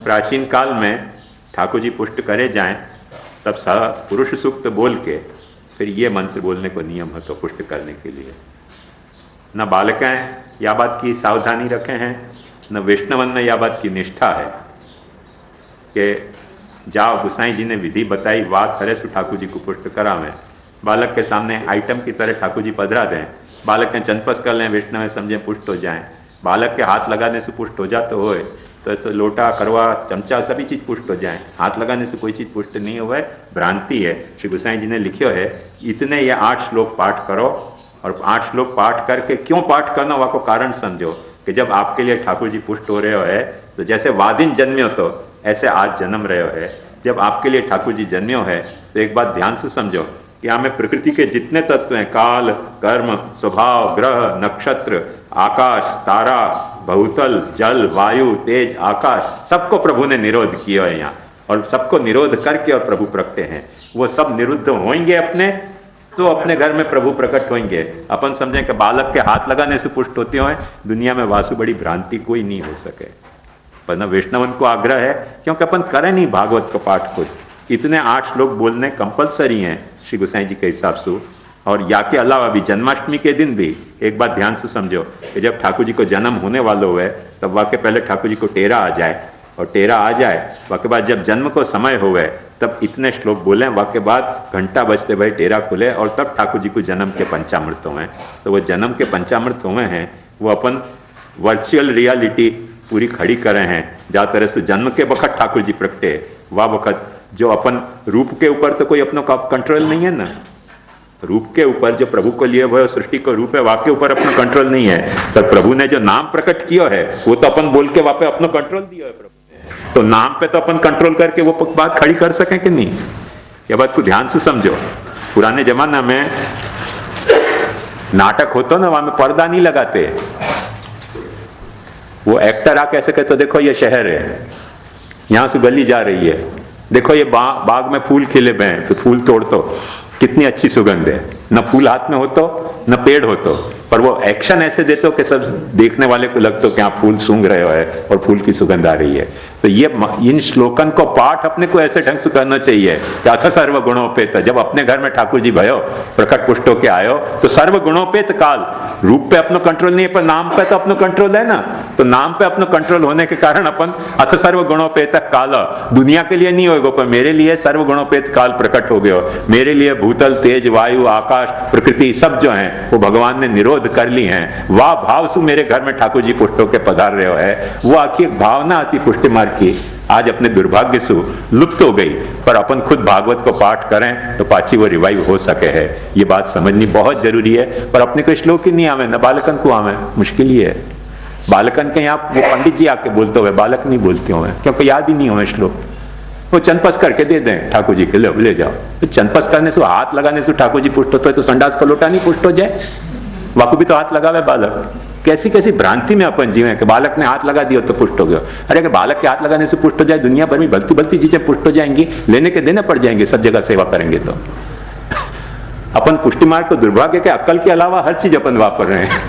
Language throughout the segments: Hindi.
प्राचीन काल में ठाकुर जी पुष्ट करे जाएं तब पुरुष सूक्त बोल के फिर ये मंत्र बोलने को नियम है तो पुष्ट करने के लिए। न बालकें या बात की सावधानी रखे हैं, न वैष्णवन में या बात की निष्ठा है कि जाओ गुसाई जी ने विधि बताई बात हरे सु ठाकुर जी को पुष्ट करावें। बालक के सामने आइटम की तरह ठाकुर जी पधरा दें, बालक के चनपस कर लें, वैष्णव समझें पुष्ट हो जाएं। बालक के हाथ लगाने से पुष्ट हो जाते हो तो लोटा करवा चमचा सभी चीज़ पुष्ट हो जाए, हाथ लगाने से कोई चीज़ पुष्ट नहीं हुआ है, भ्रांति है। श्री गोसाई जी ने लिखियो है इतने ये 8 श्लोक पाठ करो और 8 श्लोक पाठ करके क्यों पाठ करना वह को कारण समझो कि जब आपके लिए ठाकुर जी पुष्ट हो रहे हो है तो जैसे वादिन जन्म्यो तो ऐसे आज जन्म रहे हो है। जब आपके लिए ठाकुर जी जन्म्यो है तो एक बात ध्यान से समझो कि हमें प्रकृति के जितने तत्व हैं, काल, कर्म, स्वभाव, ग्रह, नक्षत्र, आकाश, तारा, बहुतल, जल, वायु, तेज, आकाश, सबको प्रभु ने निरोध किया है यहाँ, और सबको निरोध करके और प्रभु प्रकटे हैं। वो सब निरुद्ध होंगे अपने तो अपने घर में प्रभु प्रकट होंगे। अपन समझें कि बालक के हाथ लगाने से पुष्ट होते हो, दुनिया में वासु बड़ी भ्रांति कोई नहीं हो सके। पर न वैष्णवन को आग्रह है क्योंकि अपन करें नहीं भागवत का पाठ खुद। इतने 8 श्लोक बोलने कंपलसरी हैं श्री गोसाई जी के हिसाब से। और या के अलावा भी जन्माष्टमी के दिन भी एक बात ध्यान से समझो कि जब ठाकुर जी को जन्म होने वाला हुए तब वाके पहले ठाकुर जी को टेरा आ जाए, और टेरा आ जाए वाके बाद जब जन्म को समय हुए तब इतने श्लोक बोलें, वाके बाद घंटा बजते भाई टेरा खुले और तब ठाकुर जी को जन्म के पंचामृत हुए। तो वो जन्म के पंचामृत हुए हैं वो अपन वर्चुअल रियलिटी पूरी खड़ी करे हैं। जा तरह से जन्म के वक्त ठाकुर जी प्रगटे वह वक्त जो अपन रूप के ऊपर तो कोई अपना कंट्रोल नहीं है ना, रूप के ऊपर जो प्रभु को लिए हुए सृष्टि का रूप है वाके ऊपर अपना कंट्रोल नहीं है। तो प्रभु ने जो नाम प्रकट किया है वो तो अपन बोल के वापे अपना कंट्रोल दिया है प्रभु ने, तो नाम पे तो अपन कंट्रोल करके वो बात खड़ी कर सकें कि नहीं। ये बात को ध्यान से समझो। पुराने जमाना में नाटक होता ना वहां में पर्दा नहीं लगाते, वो एक्टर आ कैसे कहते देखो ये शहर है, यहां से गली जा रही है, देखो ये बाग में फूल खिले हुए हैं तो फूल तोड़ तो कितनी अच्छी सुगंध है। न फूल हाथ में हो तो न पेड़ हो तो, पर वो एक्शन ऐसे देते हो कि सब देखने वाले को लगता हो कि आप फूल सूंघ रहे हो है और फूल की सुगंध आ रही है। तो ये इन श्लोकन को पाठ अपने को ऐसे ढंग से करना चाहिए कि अथ सर्व गुणोपेत। जब अपने घर में ठाकुर जी भयो प्रकट पुष्ट होके आयो तो सर्व गुणोपेत काल, रूप पे अपना कंट्रोल नहीं है पर नाम पे तो अपना कंट्रोल है ना। तो नाम पे अपना कंट्रोल होने के कारण अपन अथ सर्व गुणोपेत काल, दुनिया के लिए नहीं होगा पर मेरे लिए सर्व गुणोपेत काल प्रकट हो गयो। मेरे लिए भूतल, तेज, वायु, आकाश, प्रकृति सब जो है वो भगवान ने निरोध कर ली हैं। वाह भाव से मेरे घर में ठाकुर जी पुष्ट होके पधार रहे हो है, वो आखिर एक भावना आती पुष्टि मार्ग की आज अपने दुर्भाग्य से लुप्त हो गई। पर अपन खुद भागवत को पाठ करें तो पाची वो रिवाइव हो सके है। ये बात समझनी बहुत जरूरी है। पर अपने को श्लोक ही नहीं आवे, न बालकन को आवे, मुश्किल ही है। बालकन के यहाँ वो पंडित जी आके बोलते हुए बालक नहीं बोलते हुए क्योंकि याद ही नहीं हुए श्लोक। वो चनपस करके दे दें ठाकुर जी के ले जाओ। तो चनपस करने से हाथ लगाने से ठाकुर जी पुष्ट होते तो संडास का लोटा नहीं पुष्ट हो जाए, वाकु भी तो हाथ लगावे बालक। कैसी कैसी भ्रांति में अपन जीवे कि बालक ने हाथ लगा दिया तो पुष्ट हो गया। अरे अगर बालक के हाथ लगाने से पुष्ट हो जाए दुनिया भर में भलती भलती चीजें पुष्ट हो जाएंगी, लेने के देने पड़ जाएंगे सब जगह सेवा करेंगे तो। अपन पुष्टि मार्ग को दुर्भाग्य के अक्ल के अलावा हर चीज अपन वापर रहे हैं,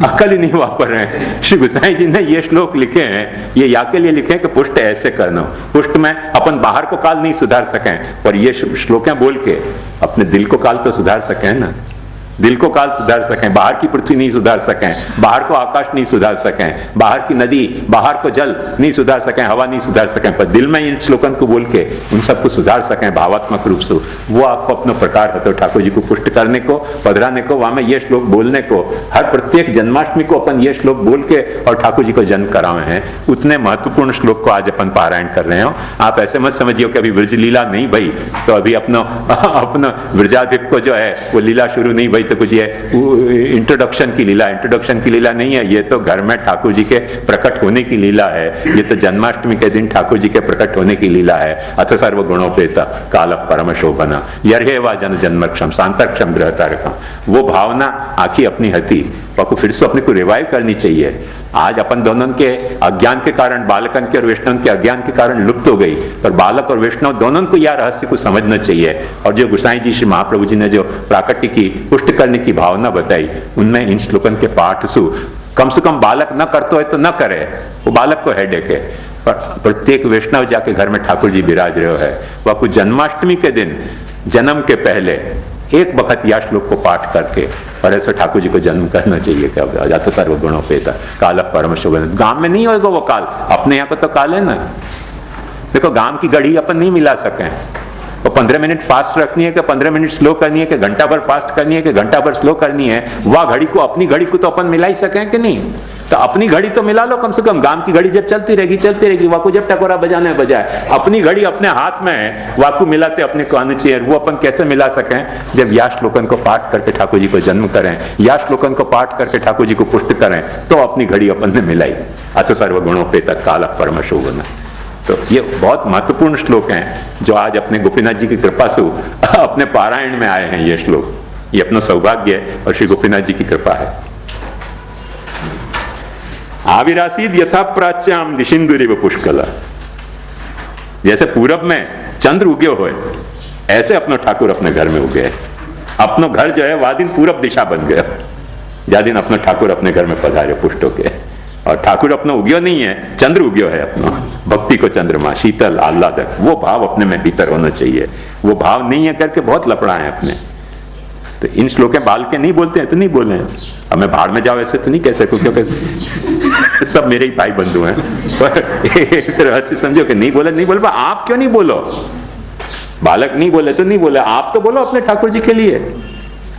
अक्ल ही नहीं वापर रहे हैं। श्री गोसाई जी ने ये श्लोक लिखे हैं, ये या के लिए लिखे हैं कि पुष्ट ऐसे करना। पुष्ट में अपन बाहर को काल नहीं सुधार सकें पर ये श्लोकें बोल के अपने दिल को काल तो सुधार सकें ना। दिल को काल सुधार सकें, बाहर की पृथ्वी नहीं सुधार सकें, बाहर को आकाश नहीं सुधार सकें, बाहर की नदी, बाहर को जल नहीं सुधार सकें, हवा नहीं सुधार सकें, पर दिल में इन श्लोकन को बोल के उन सबको सुधार सकें भावात्मक रूप से। वो आपको अपना प्रकार है तो ठाकुर जी को पुष्ट करने को, पधराने को, वहां में ये श्लोक बोलने को, हर प्रत्येक जन्माष्टमी को अपन ये श्लोक बोल के और ठाकुर जी को जन्म करावे हैं। उतने महत्वपूर्ण श्लोक को आज अपन पारायण कर रहे हो। आप ऐसे मत समझिए कि अभी ब्रज लीला नहीं भई तो अभी अपना ब्रजाधिप को जो है वो लीला शुरू नहीं भई तो कुछ ये इंट्रोडक्शन की लीला नहीं है। ये तो घर में ठाकुर जी के प्रकट होने की लीला है। ये तो जन्माष्टमी के दिन ठाकुर जी के प्रकट होने की लीला है। अथ सर्व गुणोपेत काल परम शोभना यर्हे वा जन जन्मक्षम सांतरक्षम बृहतारकम। वो भावना आखी अपनी हती को फिर से अपने को रिवाइव करनी चाहिए। आज अपन दोनों के अज्ञान के कारण, बालकन के और वैष्णव के अज्ञान के कारण लुप्त हो गई, पर बालक और वैष्णव दोनों को यह रहस्य को समझना चाहिए। और जो गोसाई जी श्री महाप्रभु जी ने जो प्राकृति की पुष्ट करने की भावना बताई उनमें इन श्लोकन के पाठ सु कम से कम बालक न करते हो तो न करे, वो बालक को हेडेक है। पर प्रत्येक वैष्णव जाके घर में ठाकुर जी विराज रहे है, वह कुछ जन्माष्टमी के दिन जन्म के पहले एक वक्त यह श्लोक को पाठ करके और ऐसे ठाकुर जी को जन्म करना चाहिए। क्या जाता सर्वगुणों पेता काल परम शुभ। गांव में नहीं होगा वो काल, अपने यहाँ को तो काल है ना। देखो गांव की घड़ी अपन नहीं मिला सके, वो 15 मिनट फास्ट रखनी है कि 15 मिनट स्लो करनी है कि घंटा भर फास्ट करनी है कि घंटा भर स्लो करनी है, वह घड़ी को अपनी घड़ी को तो अपन मिला ही सके कि नहीं। तो अपनी घड़ी तो मिला लो कम से कम। गांव की घड़ी जब चलती रहेगी वाकू जब टकोरा बजाने बजाए, अपनी घड़ी अपने हाथ में है, वाकू मिलाते अपने को आनी चाहिए। वो अपन कैसे मिला सकें जब या श्लोकन को पाठ करके ठाकुर जी को जन्म करें, या श्लोकन को पाठ करके ठाकुर जी को पुष्ट करें, तो अपनी घड़ी अपन ने मिलाई। अथ सर्वगुणों पे तक काल परम शोभन। तो ये बहुत महत्वपूर्ण श्लोक हैं जो आज अपने गोपीनाथ जी की कृपा से अपने पारायण में आए हैं। ये श्लोक, ये अपना सौभाग्य है और श्री गोपीनाथ जी की कृपा है। आविरासीद यथा प्राच्याम दिशिंदुरिव पुष्कला। जैसे पूरब में चंद्र उगे हुए, ऐसे अपना ठाकुर अपने घर में उगे। अपना घर जो है वह दिन पूरब दिशा बन गया, जा दिन अपना ठाकुर अपने घर में पधारे पुष्ट होके। और ठाकुर अपना उग्यो नहीं है, चंद्र उग्यो है अपना। भक्ति को चंद्रमा, शीतल आह्लादक, वो भाव अपने में भीतर होना चाहिए। वो भाव नहीं है करके बहुत लफड़ा है अपने। तो इन श्लोक बाल के नहीं बोलते हैं तो नहीं बोले हैं। अब मैं भाड़ में जाओ ऐसे तो नहीं कह सकूं, क्योंकि सब मेरे ही भाई बंधु हैं। पर एक तरह से समझो कि नहीं बोले, आप क्यों नहीं बोलो? बालक नहीं बोले तो नहीं बोले, आप तो बोलो अपने ठाकुर जी के लिए।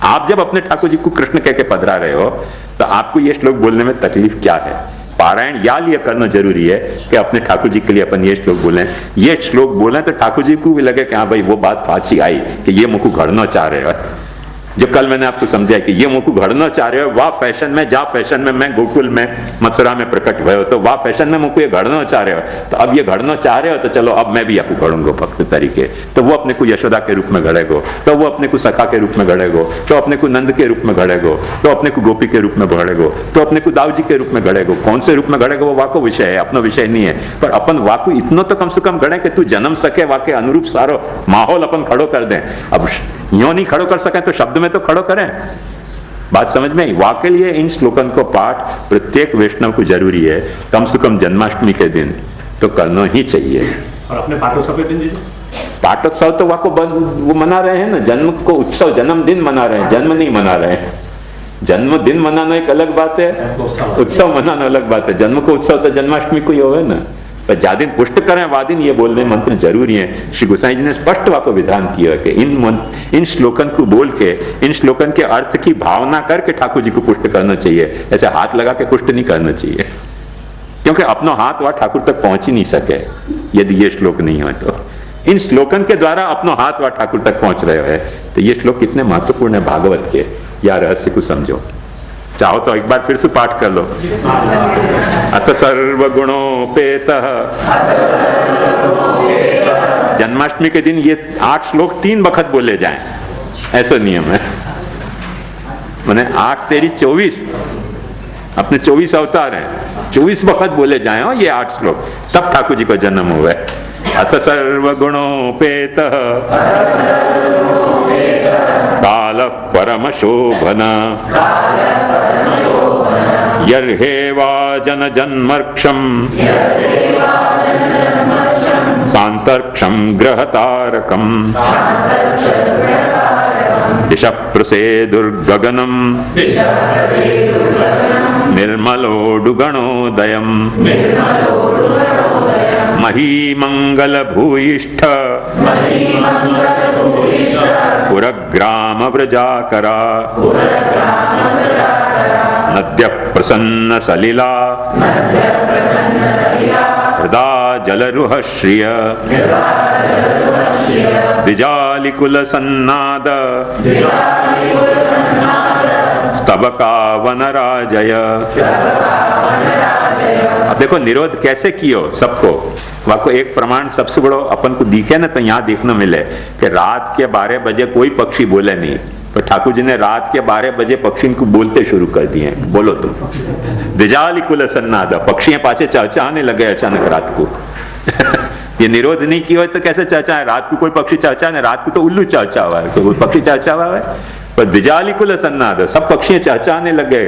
आप जब अपने ठाकुर जी को कृष्ण कह के पधरा रहे हो तो आपको ये श्लोक बोलने में तकलीफ क्या है? पारायण या लिए करना जरूरी है कि अपने ठाकुर जी के लिए अपन ये श्लोक बोलें। ये श्लोक बोलें तो ठाकुर जी को भी लगे कि हाँ भाई वो बात फाची आई कि ये मुझको घड़ना चाह रहे हो। जो कल मैंने आपको समझाया कि ये मुझको घड़ना चाह रहे हो, वाह फैशन में, जा फैशन में मैं गोकुल में मथुरा में प्रकट हुए हो, तो वाह फैशन में मुझको ये घड़ना चाह रहे हो। तो अब ये घड़ना चाह रहे हो तो चलो अब मैं भी आपको घड़ूंगा भक्त तरीके। तो वो अपने को यशोदा के रूप में घड़ेगो, तो वो अपने को सखा के रूप में घड़ेगो, तो अपने को नंद के रूप में घड़ेगो, तो अपने को गोपी के रूप में घड़ेगो, तो अपने को दाऊ जी के रूप में घड़ेगो। कौन से रूप में घड़ेगो वो वाको विषय है, अपना विषय नहीं है। पर अपन वाको इतना तो कम से कम घड़े कि तू जन्म सके, वाके अनुरूप सारो माहौल अपन खड़ो कर दें। अब यूं नहीं खड़ो कर सके तो शब्द में तो खड़ो करें। बात समझ में आई? वाके लिए इन श्लोकन को पाठ प्रत्येक वैष्णव को जरूरी है, कम से कम जन्माष्टमी के दिन तो करना ही चाहिए। और अपने पाठोत्सव के दिन, पाठोत्सव तो वो मना रहे हैं ना, जन्म को उत्सव, जन्मदिन मना रहे हैं, जन्म नहीं मना रहे हैं। जन्मदिन मनाना एक अलग बात है, उत्सव मनाना अलग बात है। जन्म को उत्सव तो जन्माष्टमी को ही होगा ना। पर जा दिन पुष्ट करें वादिन ये बोलने मंत्र जरूरी है। श्री गोसाई जी ने स्पष्ट वाको विधान किया कि इन श्लोकन को बोल के, इन श्लोकन के अर्थ की भावना करके ठाकुर जी को पुष्ट करना चाहिए। ऐसे हाथ लगा के पुष्ट नहीं करना चाहिए, क्योंकि अपना हाथ वह ठाकुर तक पहुंच ही नहीं सके यदि ये श्लोक नहीं हो। तो इन श्लोकन के द्वारा अपना हाथ वह ठाकुर तक पहुंच रहे हैं। तो ये श्लोक कितने महत्वपूर्ण है भागवत के, या रहस्य को समझो। चाहो तो एक बार फिर से पाठ कर लो। अथ सर्वगुणोपेतः। जन्माष्टमी के दिन ये 8 श्लोक 3 वक्त बोले जाएं, ऐसा नियम है। मैंने 8 तेरी 24, अपने 24 अवतार हैं, 24 वक्त बोले जाएं हो ये 8 श्लोक, तब ठाकुर जी को जन्म हुआ। अथ सर्वगुणोपेतः काल परम शोभन यर्हेवा जन जन्मर्क्षम सांतर्क्षम ग्रहतारकम दिश प्रसेदुर्गगनम निर्मलोडुगणोदयम महीमंगल भूयिष्ठ पुरग्राम व्रजाकरा नद्य प्रसन्न सलिला हृदा जलरुह श्रिय द्विजालिकुल सन्नाद स्तबका वनराजय। अब देखो निरोध कैसे कियो सबको, वाको एक प्रमाण सबसे बड़ो अपन को दिखे ना, तो यहाँ देखने मिले कि रात के 12 बजे कोई पक्षी बोले नहीं, तो ठाकुर जी ने रात के 12 बजे पक्षी को बोलते शुरू कर दिए। बोलो तुम। द्विजालिकुल सन्नाद, पक्षी पाछे चहचहाने लगे अचानक रात को। ये निरोध नहीं किया तो कैसे चहचहाए? रात को कोई पक्षी चहचहाए, रात को तो उल्लू चहचहावा है, कोई पक्षी चहचहावा है। पर द्विजालिकुल सन्नाद, सब पक्षी चहचहाने लगे।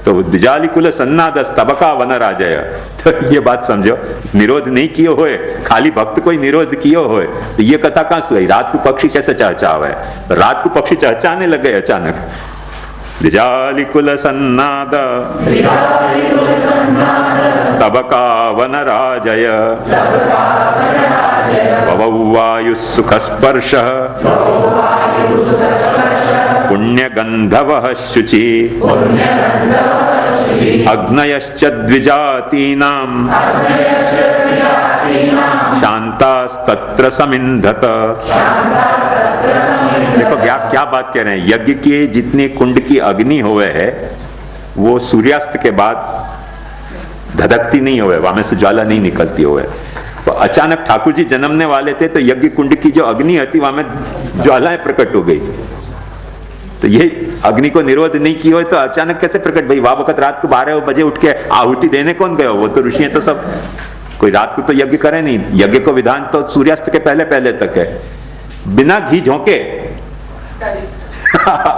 तो द्विजालिकुल सन्नाद स्तबका वन राजय, तो ये बात समझो, निरोध नहीं कियो होए, खाली भक्त कोई निरोध कियो होए, तो ये कथा कहां से हुई? रात को पक्षी कैसे चहचहावे? रात को पक्षी चहचहाने लगे अचानक। द्विजालिकुल सन्नाद स्तबका वन राजय, ववौ वायु सुख स्पर्श पुण्य गंधवः शुचि, अग्नयश्च द्विजातीनां शांतास्तत्र समिन्धत। देखो क्या बात कह रहे हैं, यज्ञ के जितने कुंड की अग्नि होवे है वो सूर्यास्त के बाद धधकती नहीं होवे, वहां में से ज्वाला नहीं निकलती होवे। तो अचानक ठाकुर जी जन्मने वाले थे तो यज्ञ कुंड की जो अग्नि थी वहां में ज्वालाएं प्रकट हो गई। तो ये अग्नि को निरोध नहीं किया हो तो अचानक कैसे प्रकट? भाई वह वक्त रात को 12 बजे उठ के आहुति देने कौन गए? वो तो ऋषि तो सब, कोई रात को तो यज्ञ करे नहीं। यज्ञ को विधान तो सूर्यास्त के पहले पहले तक है। बिना घी झोंके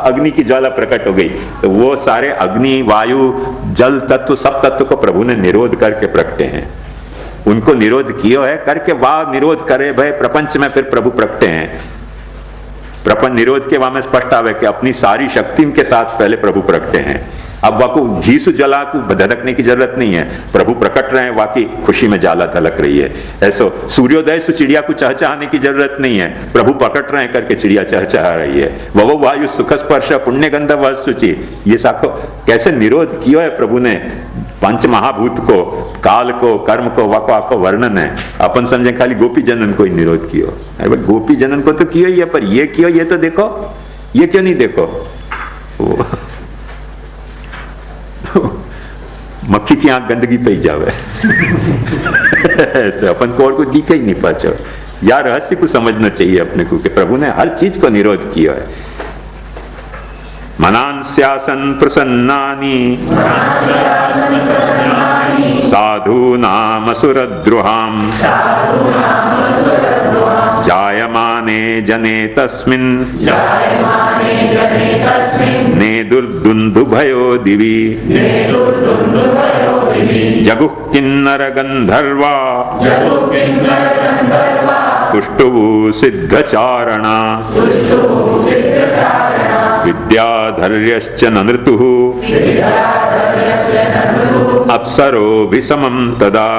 अग्नि की ज्वाला प्रकट हो गई। तो वो सारे अग्नि, वायु, जल तत्व, सब तत्व को प्रभु ने निरोध करके प्रकटे हैं। उनको निरोध किया है करके वाह निरोध करे भाई प्रपंच में, फिर प्रभु प्रकटे हैं। प्रपंच निरोध के वहां में स्पष्ट आवे कि अपनी सारी शक्ति के साथ पहले प्रभु प्रकटे हैं। अब वाकू घी से जला को धधकने की जरूरत नहीं है, प्रभु प्रकट रहे हैं, वाकई खुशी में जाला धलक रही है। ऐसो सूर्योदय से चिड़िया को चहचहाने की जरूरत नहीं है, प्रभु प्रकट रहे हैं करके चिड़िया चहचहा रही है। वह वायु सुख स्पर्श पुण्य गंधव शुचि, ये साखो कैसे निरोध किया है प्रभु ने पंच महाभूत को, काल को, कर्म को, वाको वर्णन है। अपन समझे खाली गोपी जनन को ही निरोध कियो, अरे गोपी जनन को तो किया ही है, पर ये कियो, ये तो देखो, ये क्यों नहीं देखो? मक्खी की आंख गंदगी पे ही जावे ऐसे अपन को और कुछ दिखे ही नहीं पाचो। यार रहस्य को समझना चाहिए अपने को कि प्रभु ने हर चीज को निरोध किया है। मनांस्यासन प्रसन्नानि साधूनाम असुरद्रुहाम जायमाने जने तस्मिन् नेदुर्दुन्दुभयो दिवि जगुः किन्नर गन्धर्वा तुष्टुवु सिद्धचारणा विद्याधर्यश्च ननृतुः अप्सरोभिसमं तदा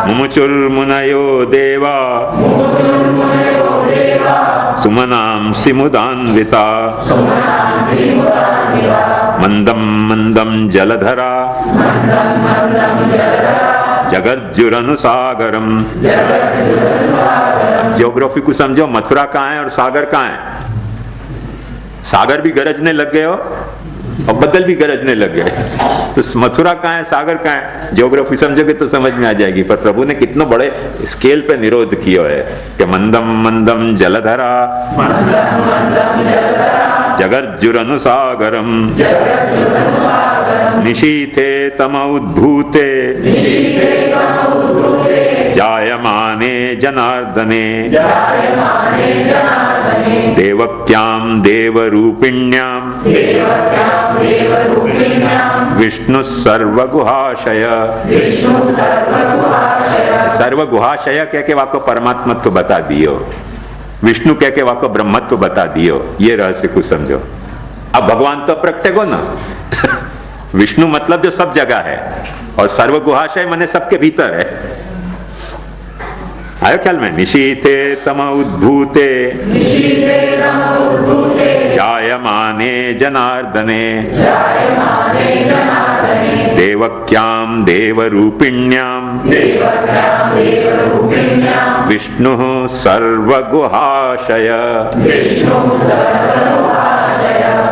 मुमुचुर्मुनयो देवा सुमनांसि मुदान्विता मंदं मंदं जलधरा जगज्जुरनुसागरम। ज्योग्राफी को समझो, मथुरा कहाँ है और सागर कहाँ है? सागर भी गरजने लग गए हो और बदल भी गरजने लग गए, तो मथुरा कहाँ है, सागर कहाँ है? ज्योग्राफी समझोगे तो समझ में आ जाएगी। पर प्रभु ने कितने बड़े स्केल पे निरोध किया है कि मंदम मंदम जलधरा जगज्जुरनुसागरम निशीथे तम उद्भूते जायमाने जनार्दने देवक्यां देवरूपिण्यां विष्णु सर्वगुहाशय। सर्वगुहाशय कह के वाको परमात्मत्व बता दियो, विष्णु कह के वाको ब्रह्मत्व बता दियो। ये रहस्य कुछ समझो। अब भगवान तो प्रकटे को ना विष्णु मतलब जो सब जगह है, और सर्वगुहाशय माने सबके भीतर है। आयो ख्याल में? निशीथे तम उद्भूते जायमाने जनार्दने देवक्यां देवरूपिण्यां विष्णु सर्वगुहाशय।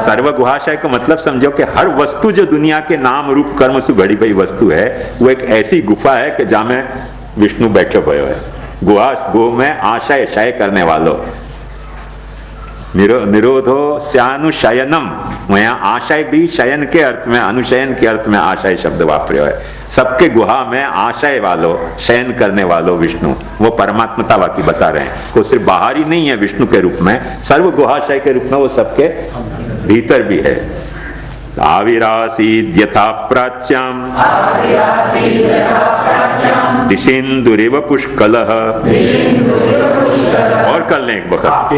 सर्वगुहाशय का मतलब समझो कि हर वस्तु जो दुनिया के नाम रूप कर्म से घड़ी गई वस्तु है, वो एक ऐसी गुफा है कि जहां में विष्णु बैठे हुए है। गुहा गो में आशय शय करने वालों, निरोधो स्यानुशयनम, वहां आशय भी शयन के अर्थ में, अनुशयन के अर्थ में आशय शब्द वापरे है। सबके गुहा में आशय वालों, शयन करने वालों विष्णु, वो परमात्मता वाकी बता रहे हैं। वो सिर्फ बाहर ही नहीं है विष्णु के रूप में, सर्व गुहाशय के रूप में वो सबके भीतर भी है। आविरासीद यथा प्राच्याम दिशेन्दुरिव पुष्कलः। और कर लें एक वक्त।